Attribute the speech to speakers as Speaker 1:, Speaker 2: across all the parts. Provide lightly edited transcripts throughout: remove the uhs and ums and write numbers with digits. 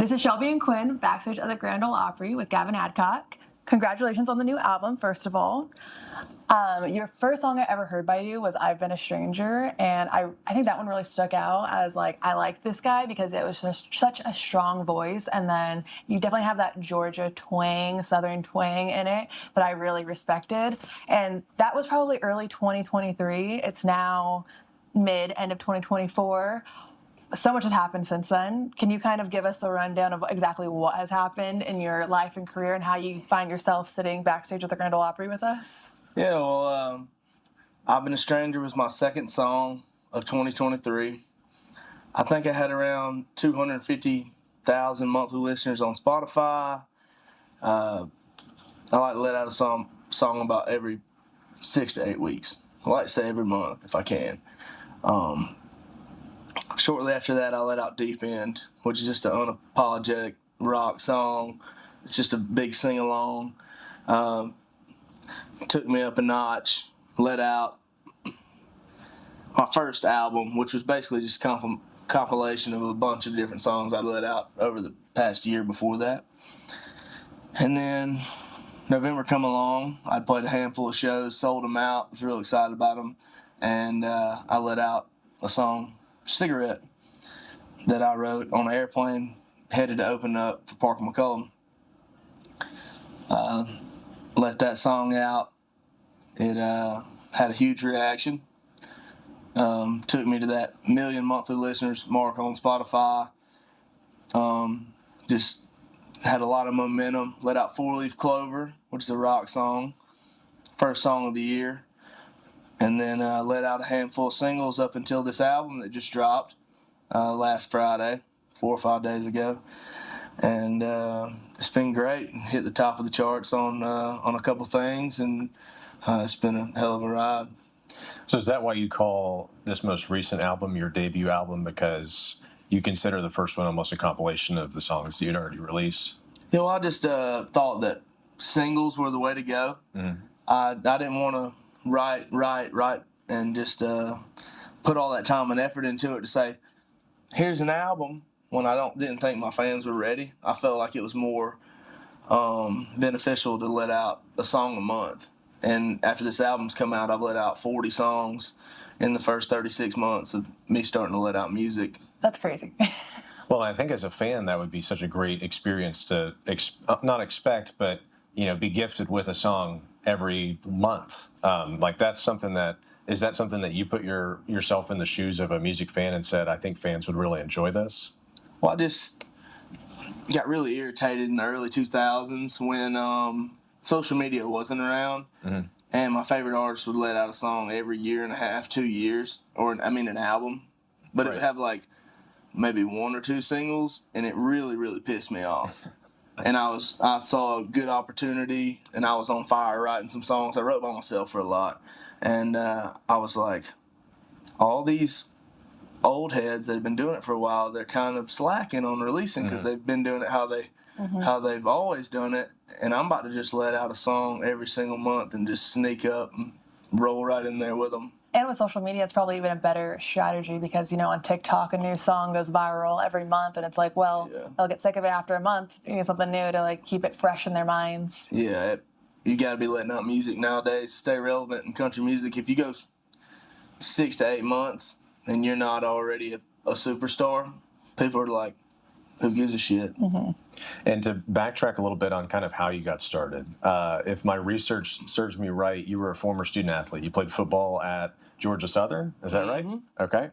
Speaker 1: This is Shelby and Quinn, backstage at the Grand Ole Opry with Gavin Adcock. Congratulations on the new album, first of all. Your first song I ever heard by you was I've Been a Stranger, and I think that one really stuck out as, like, I like this guy because it was just such a strong voice, and then you definitely have that Georgia twang, Southern twang in it that I really respected, and that was probably early 2023. It's now end of 2024. So much has happened since then. Can you kind of give us the rundown of exactly what has happened in your life and career and how you find yourself sitting backstage at the Grand Ole Opry with us?
Speaker 2: Yeah, well, I've Been a Stranger was my second song of 2023. I think I had around 250,000 monthly listeners on Spotify. I like to let out a song about every 6 to 8 weeks. I like to say every month if I can. Shortly after that, I let out Deep End, which is just an unapologetic rock song. It's just a big sing-along. Took me up a notch. Let out my first album, which was basically just a compilation of a bunch of different songs I'd let out over the past year before that. And then November come along. I'd played a handful of shows, sold them out, was real excited about them. And I let out a song, Cigarette, that I wrote on an airplane headed to open up for Parker McCollum. Let that song out. It had a huge reaction. Took me to that 1 million monthly listeners mark on Spotify. Just had a lot of momentum. Let out Four Leaf Clover, which is a rock song. First song of the year. And then let out a handful of singles up until this album that just dropped last Friday, 4 or 5 days ago. And it's been great. Hit the top of the charts on a couple things, and it's been a hell of a ride.
Speaker 3: So is that why you call this most recent album your debut album, because you consider the first one almost a compilation of the songs that you'd already released?
Speaker 2: You know, I just thought that singles were the way to go. Mm-hmm. I didn't want to write, and just put all that time and effort into it to say, here's an album, when I didn't think my fans were ready. I felt like it was more beneficial to let out a song a month. And after this album's come out, I've let out 40 songs in the first 36 months of me starting to let out music.
Speaker 1: That's crazy.
Speaker 3: Well, I think as a fan, that would be such a great experience to not expect, but be gifted with a song every month. Like that's something that is that something that you put yourself in the shoes of a music fan and said, I think fans would really enjoy this?
Speaker 2: Well, I just got really irritated in the early 2000s when social media wasn't around, mm-hmm. and my favorite artist would let out a song every year and a half, 2 years, an album, but right. It would have like maybe 1 or 2 singles, and it really, really pissed me off. And I saw a good opportunity, and I was on fire writing some songs. I wrote by myself for a lot, and I was like, all these old heads that have been doing it for a while, they're kind of slacking on releasing because mm-hmm. they've been doing it how they've always done it, and I'm about to just let out a song every single month and just sneak up and roll right in there with them.
Speaker 1: And with social media, it's probably even a better strategy because, on TikTok, a new song goes viral every month, and it's like, well, they'll get sick of it after a month. You need something new to, like, keep it fresh in their minds.
Speaker 2: Yeah, you got to be letting out music nowadays to stay relevant in country music. If you go 6 to 8 months and you're not already a superstar, people are like, who gives a shit?
Speaker 3: Mm-hmm. And to backtrack a little bit on kind of how you got started, if my research serves me right, you were a former student athlete. You played football at Georgia Southern, is that right?
Speaker 2: Mm-hmm.
Speaker 3: Okay.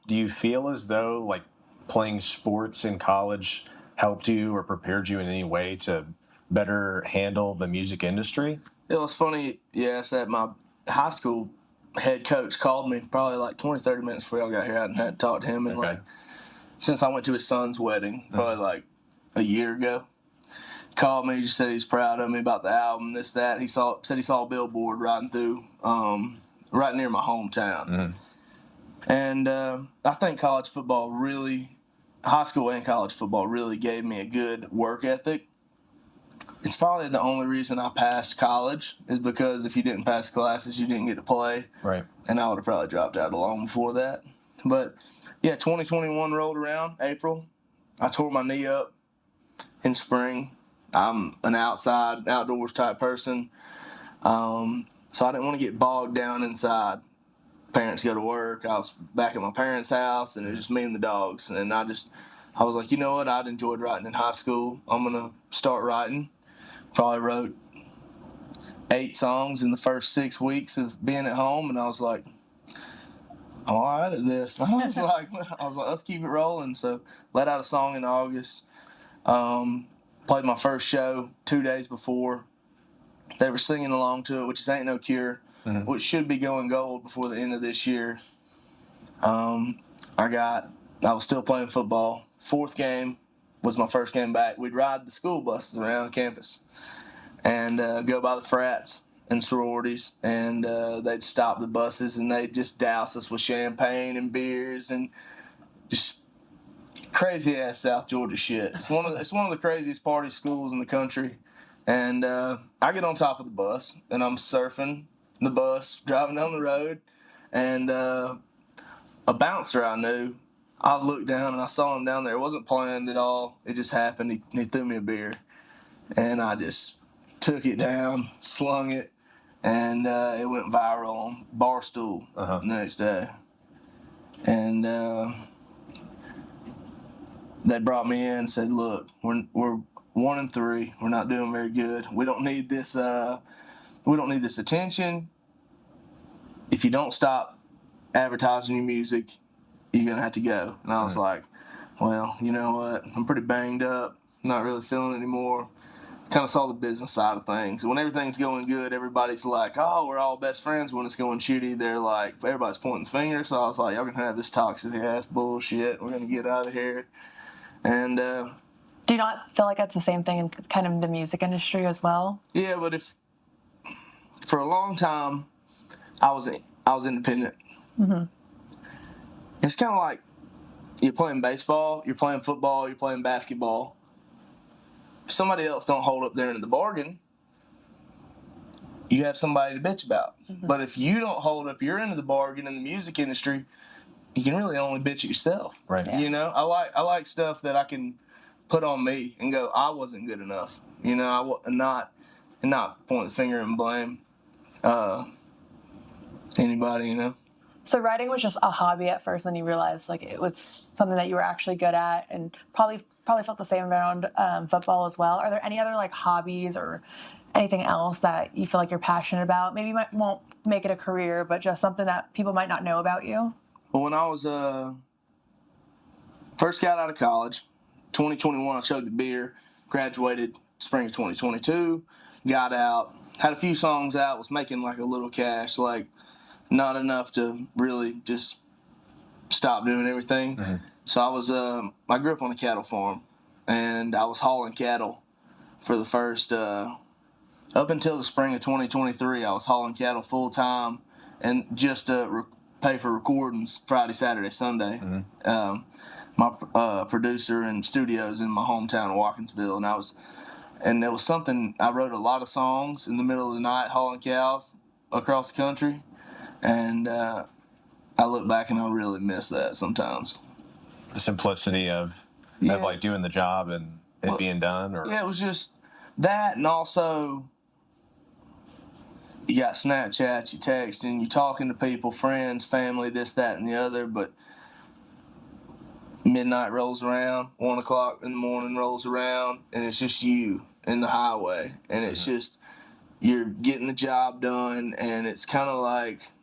Speaker 3: Do you feel as though like playing sports in college helped you or prepared you in any way to better handle the music industry?
Speaker 2: It was funny, yes, that my high school head coach called me probably like 20, 30 minutes before y'all got here. I hadn't talked to him, and like since I went to his son's wedding, probably like a year ago, called me, just said he's proud of me about the album, this, that. Said he saw a billboard riding through right near my hometown. Mm-hmm. And I think high school and college football really gave me a good work ethic. It's probably the only reason I passed college is because if you didn't pass classes, you didn't get to play.
Speaker 3: Right.
Speaker 2: And I would have probably dropped out long before that. But, yeah, 2021 rolled around, April, I tore my knee up in spring. I'm an outdoors type person. So I didn't want to get bogged down inside. Parents go to work. I was back at my parents' house, and it was just me and the dogs. And I was like, you know what? I'd enjoyed writing in high school. I'm going to start writing. Probably wrote 8 songs in the first 6 weeks of being at home, and I was like, I'm all right at this. I was like, let's keep it rolling. So let out a song in August. Played my first show 2 days before. They were singing along to it, which is Ain't No Cure, which should be going gold before the end of this year. I was still playing football. 4th game was my first game back. We'd ride the school buses around campus and go by the frats and sororities, and they'd stop the buses and they'd just douse us with champagne and beers and just crazy ass South Georgia shit. It's one of the craziest party schools in the country. And I get on top of the bus, and I'm surfing the bus, driving down the road, and a bouncer I knew, I looked down, and I saw him down there. It wasn't planned at all. It just happened. He threw me a beer, and I just took it down, slung it, and it went viral on Barstool the next day. And they brought me in and said, look, we're 1-3. We're not doing very good. We don't need this. We don't need this attention. If you don't stop advertising your music, you're gonna have to go. And I was like, well, you know what? I'm pretty banged up. Not really feeling it anymore. Kind of saw the business side of things. When everything's going good, everybody's like, oh, we're all best friends. When it's going shitty, they're like, everybody's pointing the finger. So I was like, y'all gonna have this toxic ass bullshit. We're gonna get out of here. And
Speaker 1: Do you not feel like that's the same thing in kind of the music industry as well?
Speaker 2: yeah, but for a long time, I was independent. It's kind of like you're playing baseball, you're playing football, you're playing basketball. If somebody else don't hold up their end of the bargain, you have somebody to bitch about. But if you don't hold up your end of the bargain in the music industry, you can really only bitch at yourself.
Speaker 3: Right.
Speaker 1: Yeah.
Speaker 2: You know, I like stuff that I can put on me and go, I wasn't good enough. You know, not point the finger and blame anybody. You know.
Speaker 1: So writing was just a hobby at first, and then you realized like it was something that you were actually good at, and probably felt the same around football as well. Are there any other like hobbies or anything else that you feel like you're passionate about? Maybe you won't make it a career, but just something that people might not know about you?
Speaker 2: Well, when I was first got out of college, 2021, I chugged the beer, graduated spring of 2022, got out, had a few songs out, was making like a little cash, like not enough to really just stop doing everything. So I grew up on a cattle farm, and I was hauling cattle for the first, up until the spring of 2023, I was hauling cattle full time and just to pay for recordings Friday, Saturday, Sunday. My producer and studios in my hometown of Watkinsville, and there was something, I wrote a lot of songs in the middle of the night hauling cows across the country, and I look back and I really miss that sometimes.
Speaker 3: The simplicity of like doing the job and it being done, or
Speaker 2: yeah, it was just that, and also you got Snapchat, you texting, you talking to people, friends, family, this, that, and the other, but midnight rolls around, 1 o'clock in the morning rolls around, and it's just you in the highway, and it's just you're getting the job done, and it's kind of like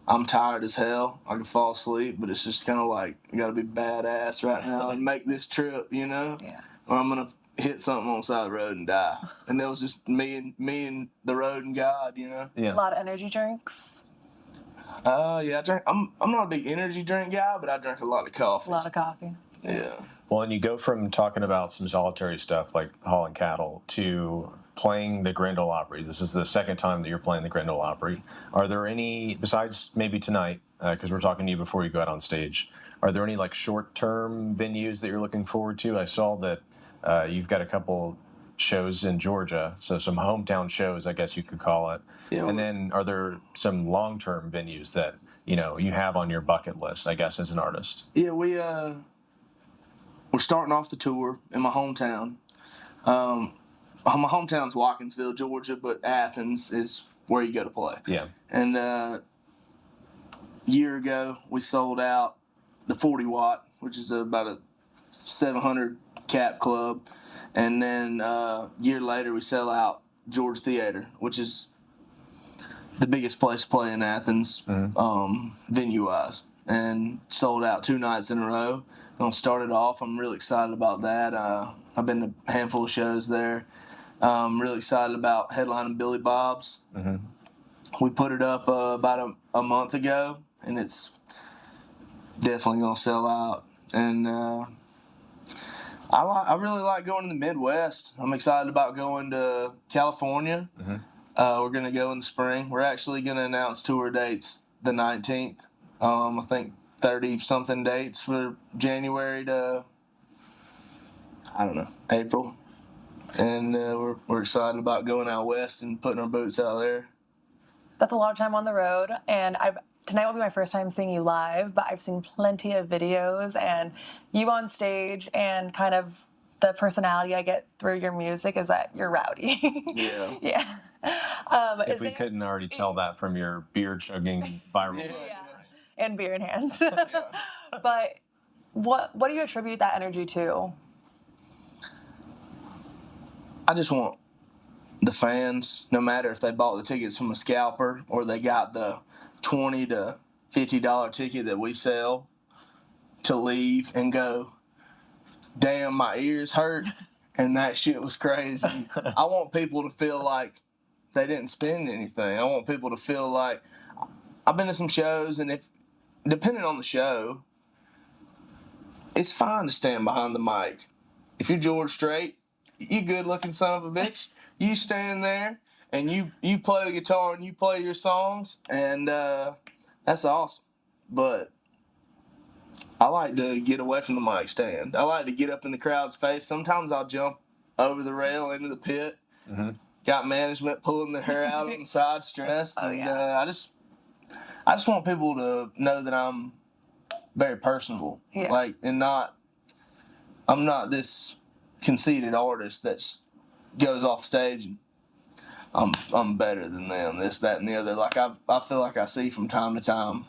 Speaker 2: I'm tired as hell. I can fall asleep, but it's just kind of like I got to be badass right now and make this trip, you know, or I'm gonna hit something on the side of the road and die. And that was just me and the road and God, you know.
Speaker 1: A lot of energy drinks.
Speaker 2: Yeah, I drink. I'm not a big energy drink guy, but I drink a lot of coffee.
Speaker 1: A lot of coffee.
Speaker 2: Yeah.
Speaker 3: Well, and you go from talking about some solitary stuff like hauling cattle to playing the Grand Ole Opry. This is the second time that you're playing the Grand Ole Opry. Are there any, besides maybe tonight, because we're talking to you before you go out on stage, are there any like short-term venues that you're looking forward to? I saw that you've got a couple shows in Georgia, so some hometown shows, I guess you could call it. Yeah, and then are there some long-term venues that, you know, you have on your bucket list, I guess, as an artist?
Speaker 2: Yeah, we're starting off the tour in my hometown. My hometown's Watkinsville, Georgia, but Athens is where you go to play.
Speaker 3: Yeah.
Speaker 2: And year ago, we sold out the 40 watt, which is about a 700 cap club. And then year later, we sell out George Theater, which is the biggest place to play in Athens, venue-wise. And sold out 2 nights in a row. Gonna start it off. I'm really excited about that. I've been to a handful of shows there. I'm really excited about headlining Billy Bob's. We put it up about a month ago, and it's definitely gonna sell out. And I really like going to the Midwest. I'm excited about going to California. We're gonna go in the spring. We're actually gonna announce tour dates the 19th. I think 30-something dates for January to, I don't know, April. And we're excited about going out west and putting our boots out there.
Speaker 1: That's a lot of time on the road, and tonight will be my first time seeing you live, but I've seen plenty of videos, and you on stage, and kind of the personality I get through your music is that you're rowdy.
Speaker 2: Yeah.
Speaker 1: Yeah.
Speaker 3: If we couldn't already tell that from your beer chugging viral.
Speaker 1: Yeah. And beer in hand. But what do you attribute that energy to?
Speaker 2: I just want the fans, no matter if they bought the tickets from a scalper or they got the $20 to $50 ticket that we sell, to leave and go, damn, my ears hurt and that shit was crazy. I want people to feel like they didn't spend anything. I want people to feel like, I've been to some shows, and if depending on the show, it's fine to stand behind the mic. If you're George Strait, you good looking son of a bitch, you stand there and you play the guitar and you play your songs, and that's awesome. But I like to get away from the mic stand. I like to get up in the crowd's face. Sometimes I'll jump over the rail into the pit. Got management pulling their hair out on the side, stressed. And I just want people to know that I'm very personable.
Speaker 1: Yeah.
Speaker 2: Like, and I'm not this conceited artist that goes off stage and I'm better than them, this, that, and the other. Like, I feel like I see from time to time.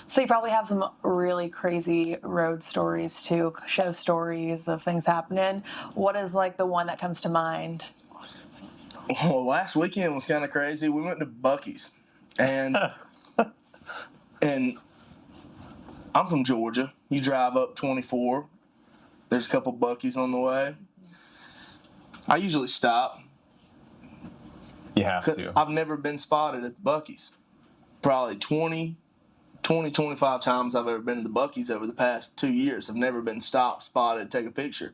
Speaker 1: So you probably have some really crazy road stories too, show stories of things happening. What is like the one that comes to mind?
Speaker 2: Well, last weekend was kind of crazy. We went to Buc-ee's, and and I'm from Georgia. You drive up 24. There's a couple Buc-ee's on the way. I usually stop.
Speaker 3: You have to.
Speaker 2: I've never been spotted at the Buc-ee's. Probably 25 times I've ever been to the Buc-ee's over the past 2 years. I've never been stopped, spotted, take a picture.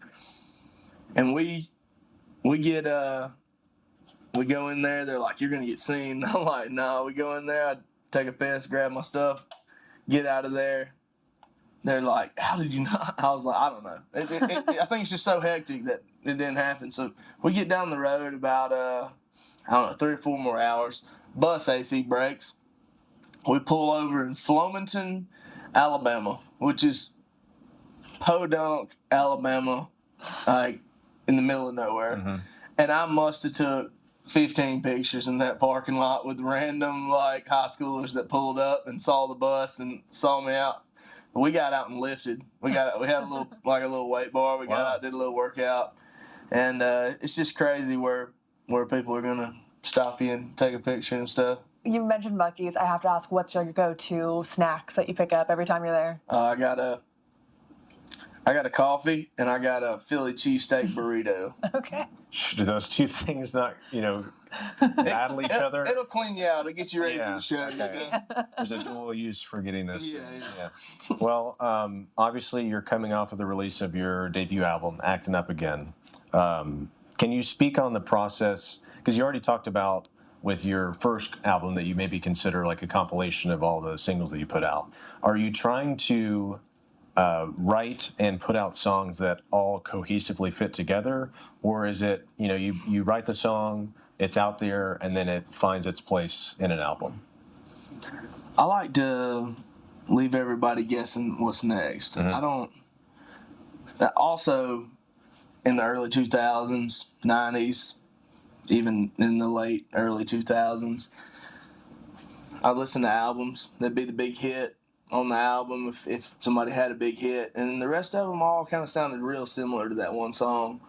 Speaker 2: And we go in there, they're like, you're going to get seen. I'm like, no. We go in there, I take a piss, grab my stuff, get out of there. They're like, how did you not? I was like, I don't know. I think it's just so hectic that it didn't happen. So we get down the road about, 3 or 4 more hours. Bus AC breaks. We pull over in Flomaton, Alabama, which is Podunk, Alabama, like in the middle of nowhere. And I must have took 15 pictures in that parking lot with random like high schoolers that pulled up and saw the bus and saw me out. We got out and lifted. We had a little weight bar. We got out, did a little workout, and it's just crazy where people are gonna stop you and take a picture and stuff.
Speaker 1: You mentioned Buc-ee's. I have to ask, what's your go-to snacks that you pick up every time you're there?
Speaker 2: I got a coffee and I got a Philly cheesesteak burrito.
Speaker 1: Okay.
Speaker 3: Do those two things not, battle each other?
Speaker 2: It'll clean you out. It'll get you ready for the show.
Speaker 3: Okay. There's a dual use for getting those things.
Speaker 2: Yeah.
Speaker 3: Well, obviously you're coming off of the release of your debut album, Actin Up Again. Can you speak on the process? Because you already talked about with your first album that you maybe consider like a compilation of all the singles that you put out. Are you trying to write and put out songs that all cohesively fit together, or is it you write the song, it's out there, and then it finds its place in an album?
Speaker 2: I like to leave everybody guessing what's next. I don't. Also, in the early 2000s, 90s, even in the late early 2000s, I'd listen to albums. That'd be the big hit on the album if somebody had a big hit. And the rest of them all kind of sounded real similar to that one song.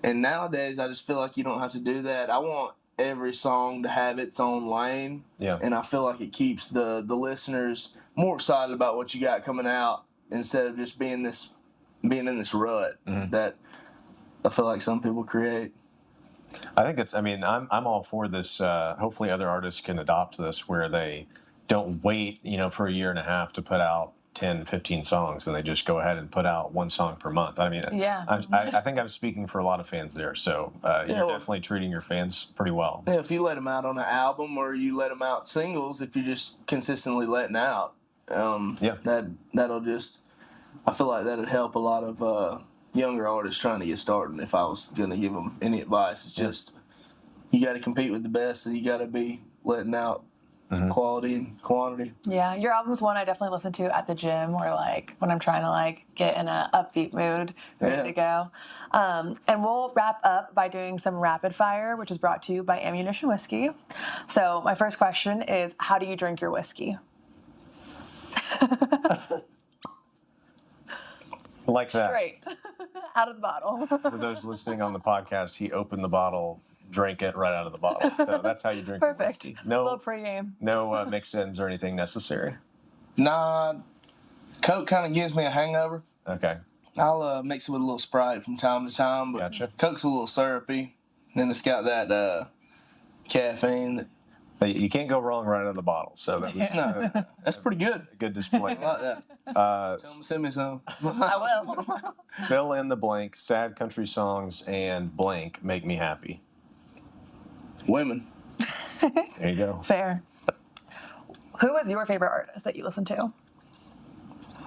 Speaker 2: And nowadays, I just feel like you don't have to do that. I want every song to have its own lane.
Speaker 3: Yeah.
Speaker 2: And I feel like it keeps the listeners more excited about what you got coming out instead of just being in this rut that I feel like some people create.
Speaker 3: I think I'm all for this. Hopefully other artists can adopt this where they don't wait, for a year and a half to put out 10, 15 songs, and they just go ahead and put out one song per month. I think I'm speaking for a lot of fans there. So you're definitely treating your fans pretty well.
Speaker 2: Yeah, if you let them out on an album or you let them out singles, if you're just consistently letting out, that'll just, I feel like that'd help a lot of younger artists trying to get started. If I was going to give them any advice, it's just you got to compete with the best, and you got to be letting out quality and quantity.
Speaker 1: Yeah, your album's one I definitely listen to at the gym or when I'm trying to get in a upbeat mood, ready to go. And we'll wrap up by doing some rapid fire, which is brought to you by Ammunition Whiskey. So my first question is, how do you drink your whiskey?
Speaker 3: Like that.
Speaker 1: Great. Out of the bottle.
Speaker 3: For those listening on the podcast, he opened the bottle, drank it right out of the bottle. So that's how you drink.
Speaker 1: Perfect.
Speaker 3: Whiskey.
Speaker 1: No, little pregame.
Speaker 3: No mix-ins or anything necessary.
Speaker 2: Nah, Coke kind of gives me a hangover.
Speaker 3: Okay.
Speaker 2: I'll mix it with a little Sprite from time to time, but
Speaker 3: Gotcha.
Speaker 2: Coke's a little syrupy. Then it's got that caffeine that.
Speaker 3: But you can't go wrong right out of the bottle. So that was
Speaker 2: No, that's pretty good.
Speaker 3: a good display.
Speaker 2: I like that. Tell them to send me some.
Speaker 1: I will.
Speaker 3: Fill in the blank. Sad country songs and blank make me happy.
Speaker 2: Women.
Speaker 3: There you go.
Speaker 1: Fair. Who is your favorite artist that you listen to?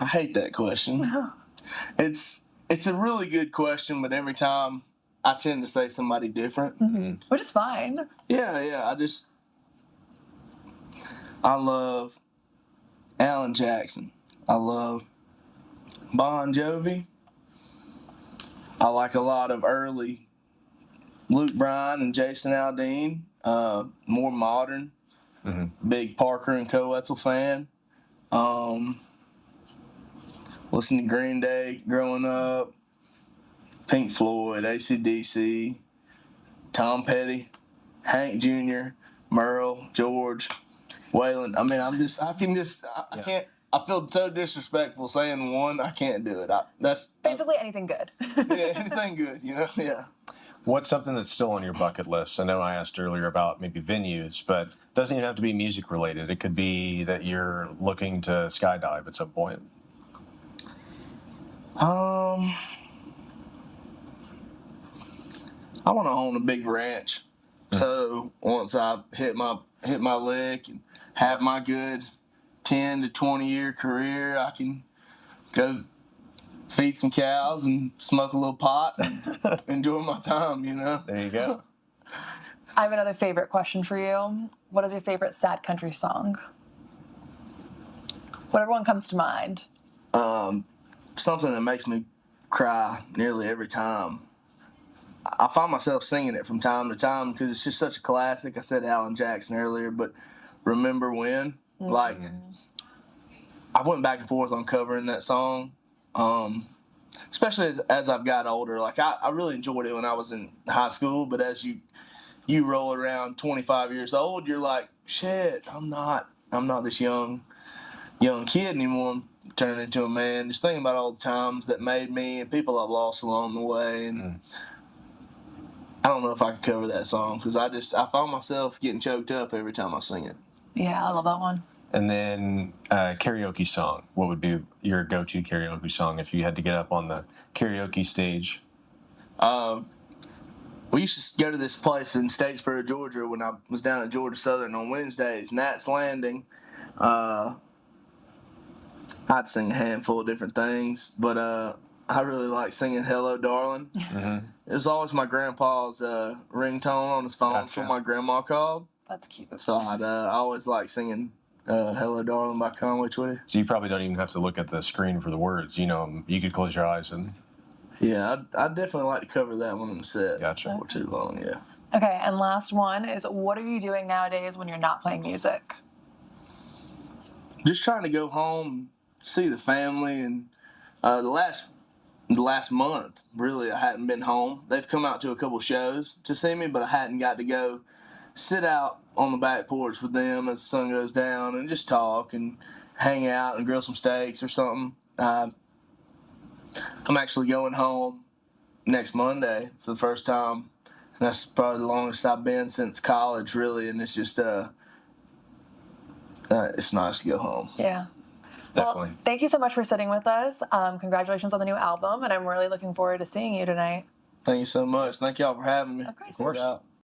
Speaker 2: I hate that question. It's a really good question, but every time I tend to say somebody different.
Speaker 1: Which is fine.
Speaker 2: Yeah. I love Alan Jackson. I love Bon Jovi. I like a lot of early Luke Bryan and Jason Aldean. More modern. Big Parker and Coetzel fan. Listen to Green Day growing up. Pink Floyd, AC/DC, Tom Petty, Hank Jr., Merle, George, Waylon. I mean, I can't. I feel so disrespectful saying one. I can't do it. That's
Speaker 1: Basically anything good.
Speaker 2: yeah, anything good, Yeah.
Speaker 3: What's something that's still on your bucket list? I know I asked earlier about maybe venues, but it doesn't even have to be music related. It could be that you're looking to skydive at some point.
Speaker 2: I want to own a big ranch. So once I hit my lick and have my good 10 to 20 year career, I can go feed some cows and smoke a little pot and enjoy my time,
Speaker 3: There you go.
Speaker 1: I have another favorite question for you. What is your favorite sad country song? Whatever one comes to mind.
Speaker 2: Something that makes me cry nearly every time. I find myself singing it from time to time because it's just such a classic. I said Alan Jackson earlier, but Remember When? I went back and forth on covering that song, especially as I've got older. I really enjoyed it when I was in high school, but as you roll around 25 years old, you're like, shit, I'm not this young kid anymore. I'm turning into a man. Just thinking about all the times that made me and people I've lost along the way, and I don't know if I could cover that song because I found myself getting choked up every time I sing it.
Speaker 1: Yeah, I love that one.
Speaker 3: And then karaoke song. What would be your go-to karaoke song if you had to get up on the karaoke stage?
Speaker 2: We used to go to this place in Statesboro, Georgia when I was down at Georgia Southern on Wednesdays, Nat's Landing. I'd sing a handful of different things, but I really like singing Hello, Darling. It was always my grandpa's ringtone on his phone. That's what my grandma called.
Speaker 1: That's cute.
Speaker 2: So I always like singing Hello, Darling by Conway Twitty.
Speaker 3: So you probably don't even have to look at the screen for the words. You could close your eyes and...
Speaker 2: Yeah, I'd definitely like to cover that one in the set.
Speaker 3: Gotcha.
Speaker 2: For too long, yeah.
Speaker 1: Okay, and last one is, what are you doing nowadays when you're not playing music?
Speaker 2: Just trying to go home, see the family, and the last month, really, I hadn't been home. They've come out to a couple shows to see me, but I hadn't got to go sit out on the back porch with them as the sun goes down and just talk and hang out and grill some steaks or something. I'm actually going home next Monday for the first time, and that's probably the longest I've been since college, really. And it's just it's nice to go home.
Speaker 1: Yeah.
Speaker 3: Definitely.
Speaker 1: Well, thank you so much for sitting with us. Congratulations on the new album, and I'm really looking forward to seeing you tonight.
Speaker 2: Thank you so much. Thank y'all for having me.
Speaker 1: Of course.
Speaker 3: Of course.
Speaker 2: Yeah.